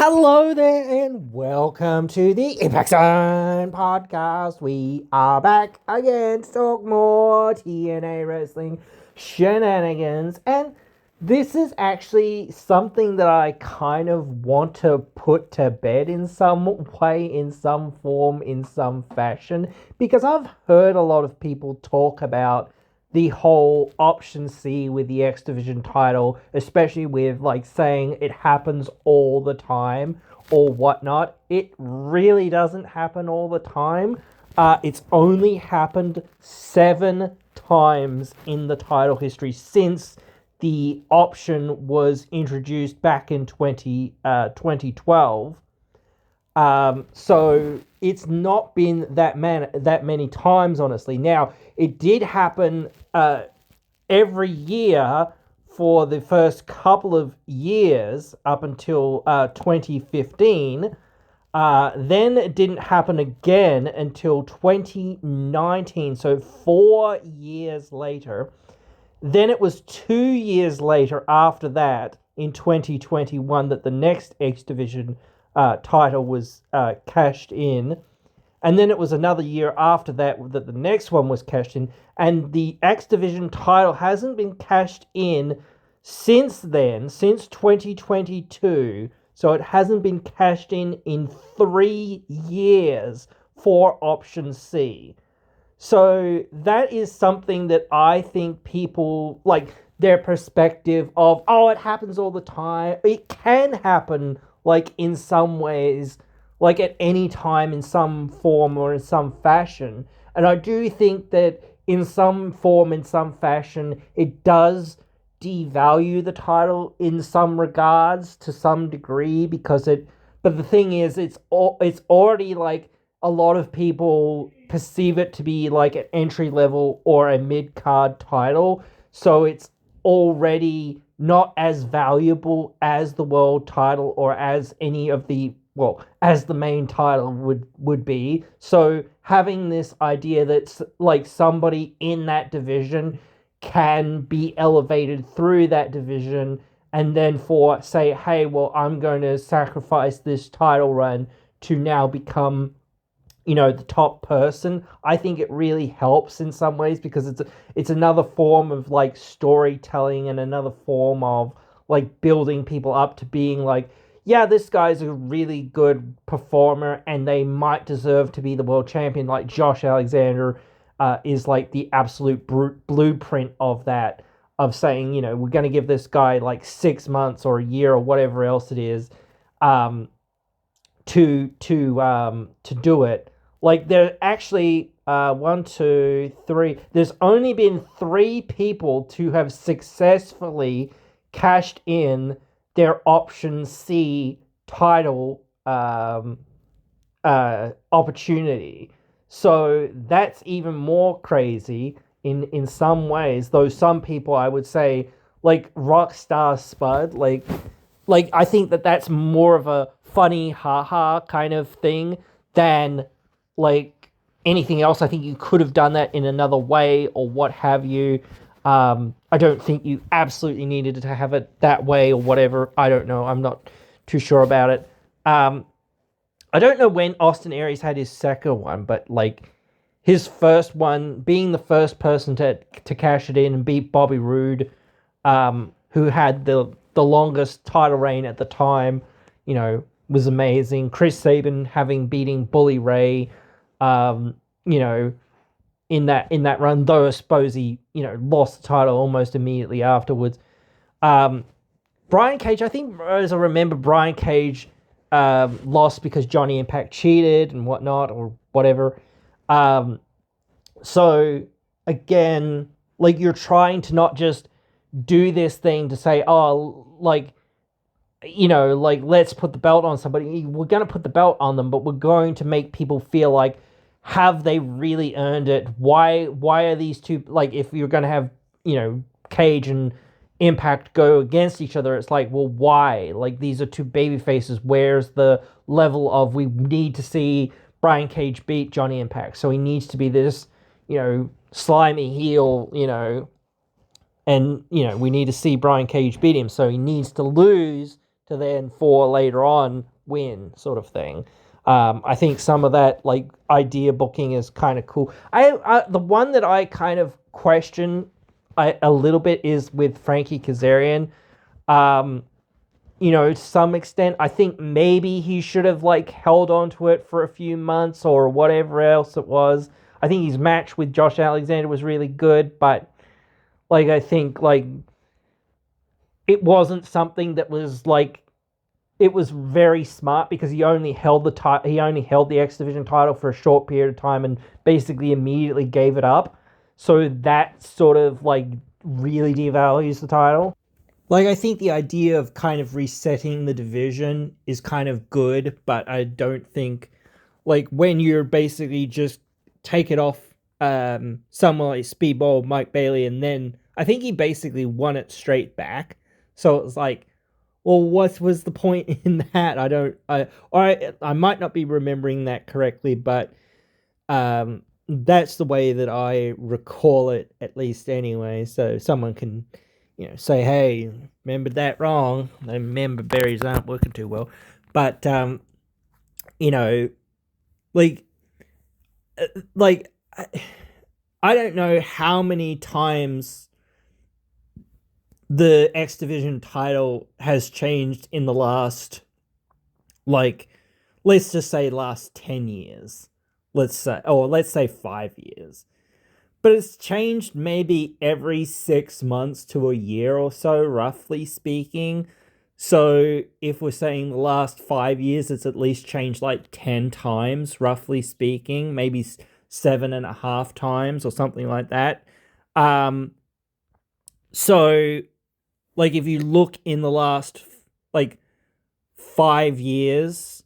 Hello there and welcome to the Impact Zone podcast. We are back again to talk more TNA wrestling shenanigans, and this is actually something that I kind of want to put to bed in some way, in some form, in some fashion, because I've heard a lot of people talk about the whole option C with the X Division title, especially with like saying it happens all the time or whatnot. It really doesn't happen all the time. It's only happened 7 times in the title history since the option was introduced back in 2012. So it's not been that many times, honestly. Now, it did happen every year for the first couple of years up until 2015. Then it didn't happen again until 2019, so 4 years later. Then it was 2 years later after that, in 2021, that the next X Division title was cashed in. And then it was another year after that that the next one was cashed in. And the X Division title hasn't been cashed in since then, since 2022. So it hasn't been cashed in 3 years for Option C. So that is something that I think people, like, their perspective of, oh, it happens all the time. It can happen, like, in some ways, like at any time in some form or in some fashion. And I do think that in some form, in some fashion, it does devalue the title in some regards to some degree, because but the thing is, it's already like a lot of people perceive it to be like an entry level or a mid card title, so it's already not as valuable as the world title or as any of the, well, as the main title would be. So having this idea that like somebody in that division can be elevated through that division, and then for say, hey, well, I'm going to sacrifice this title run to now become, the top person. I think it really helps in some ways, because it's another form of like storytelling and another form of like building people up to being like, yeah, this guy's a really good performer and they might deserve to be the world champion. Like Josh Alexander is like the absolute blueprint of that, of saying, we're going to give this guy like 6 months or a year or whatever else it is, to do it. Like, there actually, 1, 2, 3, there's only been 3 people to have successfully cashed in their Option C title opportunity. So that's even more crazy in some ways, though some people, I would say, like Rockstar Spud, like I think that's more of a funny haha kind of thing than like anything else. I think you could have done that in another way or what have you. I don't think you absolutely needed to have it that way or whatever. I don't know. I'm not too sure about it. I don't know when Austin Aries had his second one, but like his first one, being the first person to cash it in and beat Bobby Roode, who had the longest title reign at the time, was amazing. Chris Sabin having beating Bully Ray, in that run, though I suppose he, lost the title almost immediately afterwards. Brian Cage, I think, as I remember, Brian Cage lost because Johnny Impact cheated and whatnot or whatever. So again, like, you're trying to not just do this thing to say, oh, like, like, let's put the belt on somebody. We're going to put the belt on them, but we're going to make people feel like, have they really earned it? Why are these two, like, if you're going to have, Cage and Impact go against each other, it's like, well, why? Like, these are two baby faces. Where's the level of, we need to see Brian Cage beat Johnny Impact, so he needs to be this, slimy heel, and, we need to see Brian Cage beat him, so he needs to lose to then, for later on, win sort of thing. I think some of that like idea booking is kind of cool. The one that I kind of question a little bit is with Frankie Kazarian. Um, to some extent, I think maybe he should have like held on to it for a few months or whatever else it was. I think his match with Josh Alexander was really good, but like I think like it wasn't something that was like it was very smart because he only held the X Division title for a short period of time and basically immediately gave it up. So that sort of like really devalues the title. Like, I think the idea of kind of resetting the division is kind of good, but I don't think, like, when you're basically just take it off someone like Speedball, Mike Bailey, and then I think he basically won it straight back. So it was like, well, what was the point in that? I might not be remembering that correctly, but that's the way that I recall it, at least anyway. So someone can say, hey, remembered that wrong. The member berries aren't working too well. But, like, I don't know how many times the X Division title has changed in the last, like, let's just say last 10 years. Let's say 5 years. But it's changed maybe every 6 months to a year or so, roughly speaking. So if we're saying the last 5 years, it's at least changed like 10 times, roughly speaking, maybe 7.5 times or something like that. So, like, if you look in the last, like, 5 years,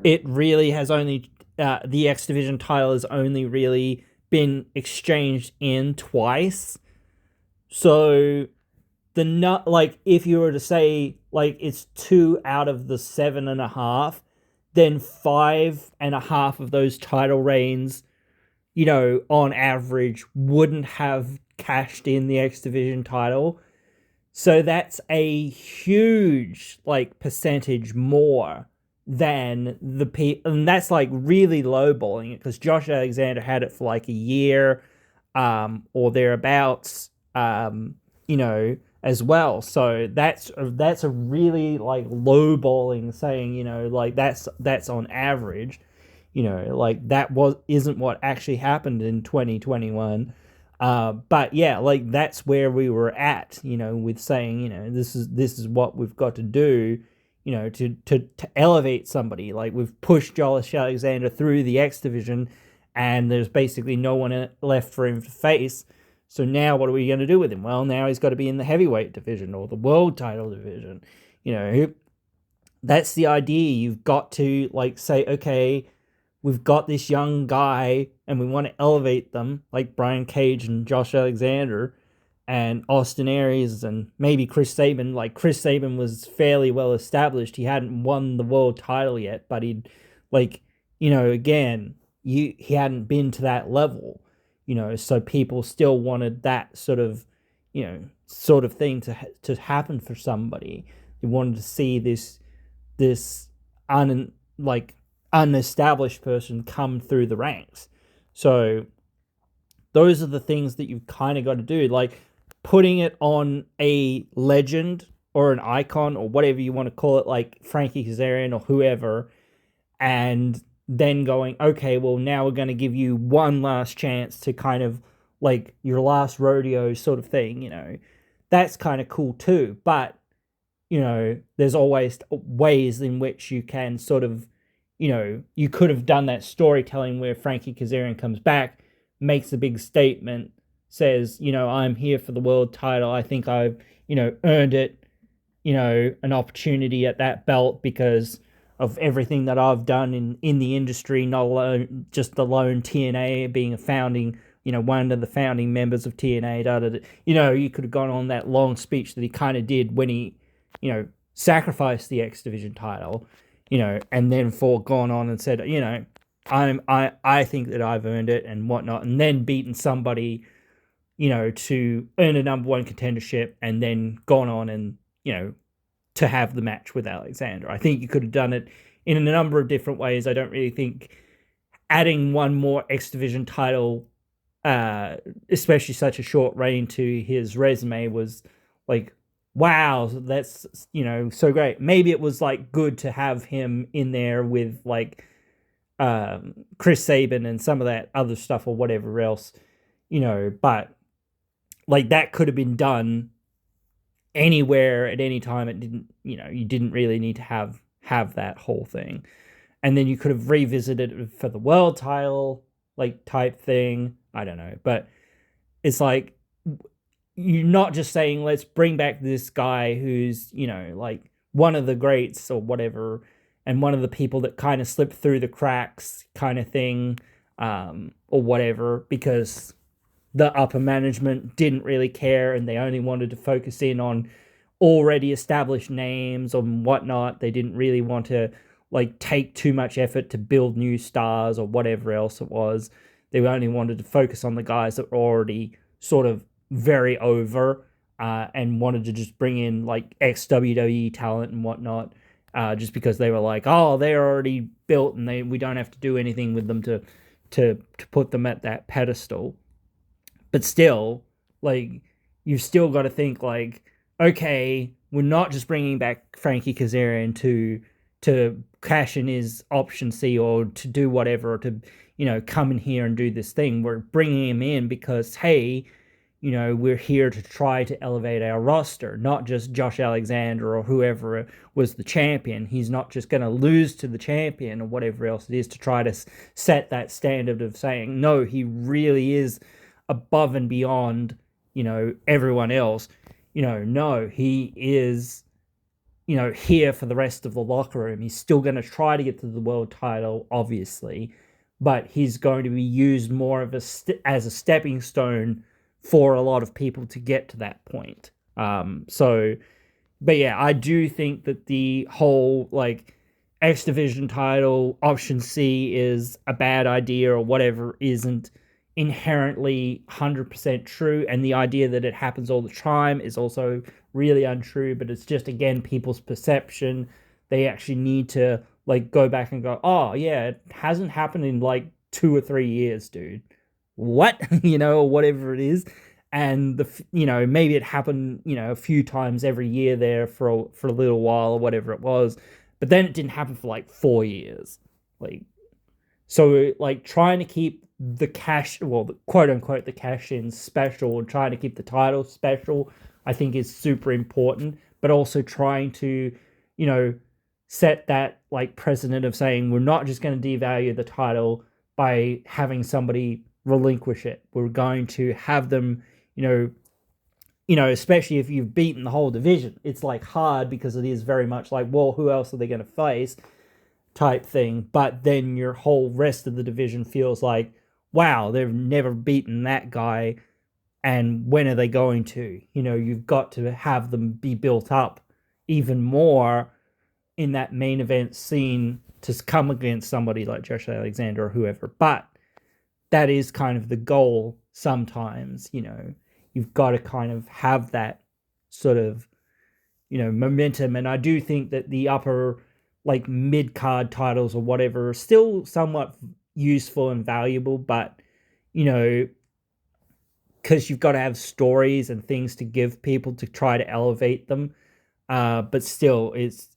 it really has only the X Division title has only really been exchanged in twice. So if you were to say like it's 2 out of the 7.5, then 5.5 of those title reigns, on average, wouldn't have cashed in the X Division title. So that's a huge like percentage more than the people, and that's like really lowballing it because Josh Alexander had it for like a year, or thereabouts, as well. So that's a really like lowballing saying, like that's on average, like that isn't what actually happened in 2021. But yeah, like that's where we were at, with saying, this is what we've got to do, to elevate somebody. Like we've pushed Josh Alexander through the X Division, and there's basically no one left for him to face. So now what are we going to do with him? Well, now he's got to be in the heavyweight division or the world title division. That's the idea. You've got to like say, okay, we've got this young guy and we want to elevate them, like Brian Cage and Josh Alexander and Austin Aries and maybe Chris Sabin. Like Chris Sabin was fairly well established. He hadn't won the world title yet, but he'd again, he hadn't been to that level, so people still wanted that sort of thing to happen for somebody. They wanted to see this unestablished person come through the ranks. So those are the things that you've kind of got to do, like putting it on a legend or an icon or whatever you want to call it, like Frankie Kazarian or whoever, and then going, okay, well, now we're going to give you one last chance to kind of like your last rodeo sort of thing, that's kind of cool too. But, there's always ways in which you can sort of, you could have done that storytelling where Frankie Kazarian comes back, makes a big statement, says, I'm here for the world title. I think I've, earned it, an opportunity at that belt because of everything that I've done in the industry, not alone, just alone TNA being a founding, one of the founding members of TNA, you could have gone on that long speech that he kind of did when he, sacrificed the X Division title, and then gone on and said, I think that I've earned it and whatnot, and then beaten somebody, to earn a number one contendership, and then gone on and, to have the match with Alexander. I think you could have done it in a number of different ways. I don't really think adding one more X Division title, especially such a short reign, to his resume was like, wow, that's, so great. Maybe it was like good to have him in there with like Chris Sabin and some of that other stuff or whatever else, but like that could have been done anywhere at any time. It didn't, you didn't really need to have that whole thing. And then you could have revisited it for the world title, like type thing. I don't know, but it's like you're not just saying let's bring back this guy who's like one of the greats or whatever, and one of the people that kind of slipped through the cracks, kind of thing, or whatever, because the upper management didn't really care and they only wanted to focus in on already established names or whatnot. They didn't really want to like take too much effort to build new stars or whatever else it was. They only wanted to focus on the guys that were already sort of very over, and wanted to just bring in like ex-WWE talent and whatnot, just because they were like, oh, they're already built and we don't have to do anything with them to put them at that pedestal. But still, like, you've still got to think like, okay, we're not just bringing back Frankie Kazarian to cash in his option C or to do whatever, or to, come in here and do this thing. We're bringing him in because, hey, we're here to try to elevate our roster, not just Josh Alexander or whoever was the champion. He's not just going to lose to the champion or whatever else it is to try to set that standard of saying, no, he really is above and beyond, everyone else. No, he is, here for the rest of the locker room. He's still going to try to get to the world title, obviously, but he's going to be used more of as a stepping stone for a lot of people to get to that point. But yeah, I do think that the whole like X Division title option C is a bad idea or whatever isn't inherently 100% true, and the idea that it happens all the time is also really untrue. But it's just, again, people's perception. They actually need to like go back and go, oh yeah, it hasn't happened in like 2 or 3 years, dude. What? Or whatever it is. And maybe it happened, a few times every year there for a little while or whatever it was, but then it didn't happen for like 4 years. Like, so like trying to keep the quote unquote the cash in special, and trying to keep the title special, I think is super important. But also trying to, set that like precedent of saying we're not just going to devalue the title by having somebody relinquish it. We're going to have them, especially if you've beaten the whole division. It's like hard because it is very much like, well, who else are they going to face type thing. But then your whole rest of the division feels like, wow, they've never beaten that guy. And when are they going to? You've got to have them be built up even more in that main event scene to come against somebody like Josh Alexander or whoever. But that is kind of the goal sometimes. You've got to kind of have that sort of, momentum. And I do think that the upper, like, mid-card titles or whatever are still somewhat useful and valuable, but, because you've got to have stories and things to give people to try to elevate them. But still, it's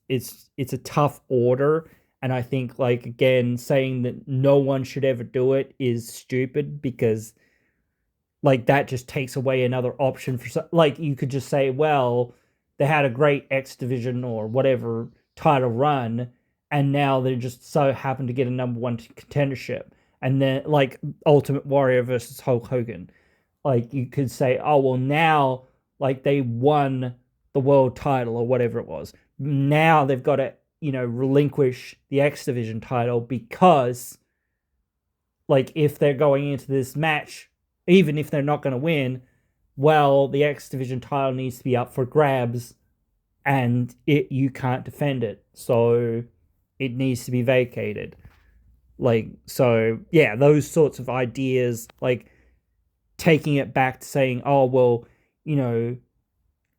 a tough order. And I think, like, again, saying that no one should ever do it is stupid, because, like, that just takes away another option for, like, you could just say, well, they had a great X Division or whatever title run, and now they just so happen to get a number one contendership. And then, like, Ultimate Warrior versus Hulk Hogan. Like, you could say, oh, well, now, like, they won the world title or whatever it was. Now they've got to, relinquish the X Division title because, like, if they're going into this match, even if they're not going to win, well, the X Division title needs to be up for grabs, and you can't defend it, so it needs to be vacated. Like, so, yeah, those sorts of ideas, like, taking it back to saying, oh, well,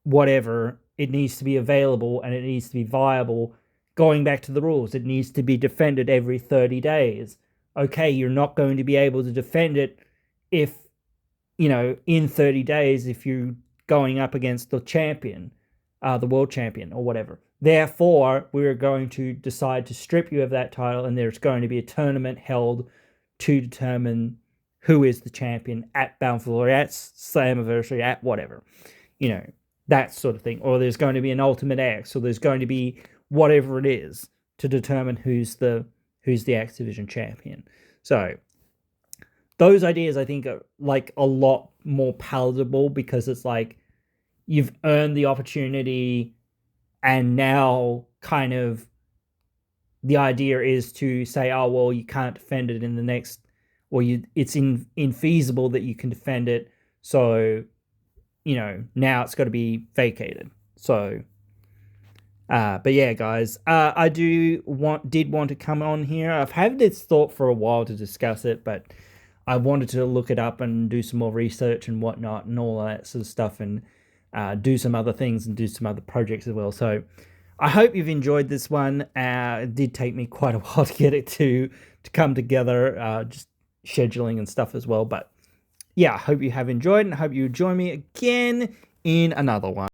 whatever, it needs to be available and it needs to be viable. Going back to the rules, it needs to be defended every 30 days. Okay, you're not going to be able to defend it if, in 30 days, if you're going up against the champion, the world champion or whatever. Therefore, we're going to decide to strip you of that title, and there's going to be a tournament held to determine who is the champion at Bountiful or at Slammiversary, at whatever, that sort of thing. Or there's going to be an Ultimate X, or there's going to be whatever it is to determine who's the X Division champion. So those ideas, I think, are like a lot more palatable, because it's like you've earned the opportunity, and now kind of the idea is to say, oh, well, you can't defend it in the next, or it's infeasible that you can defend it. So, now it's got to be vacated. So, but yeah, guys, I did want to come on here. I've had this thought for a while to discuss it, but I wanted to look it up and do some more research and whatnot and all that sort of stuff, and do some other things and do some other projects as well. So I hope you've enjoyed this one. It did take me quite a while to get it to come together, just scheduling and stuff as well. But yeah, I hope you have enjoyed, and I hope you join me again in another one.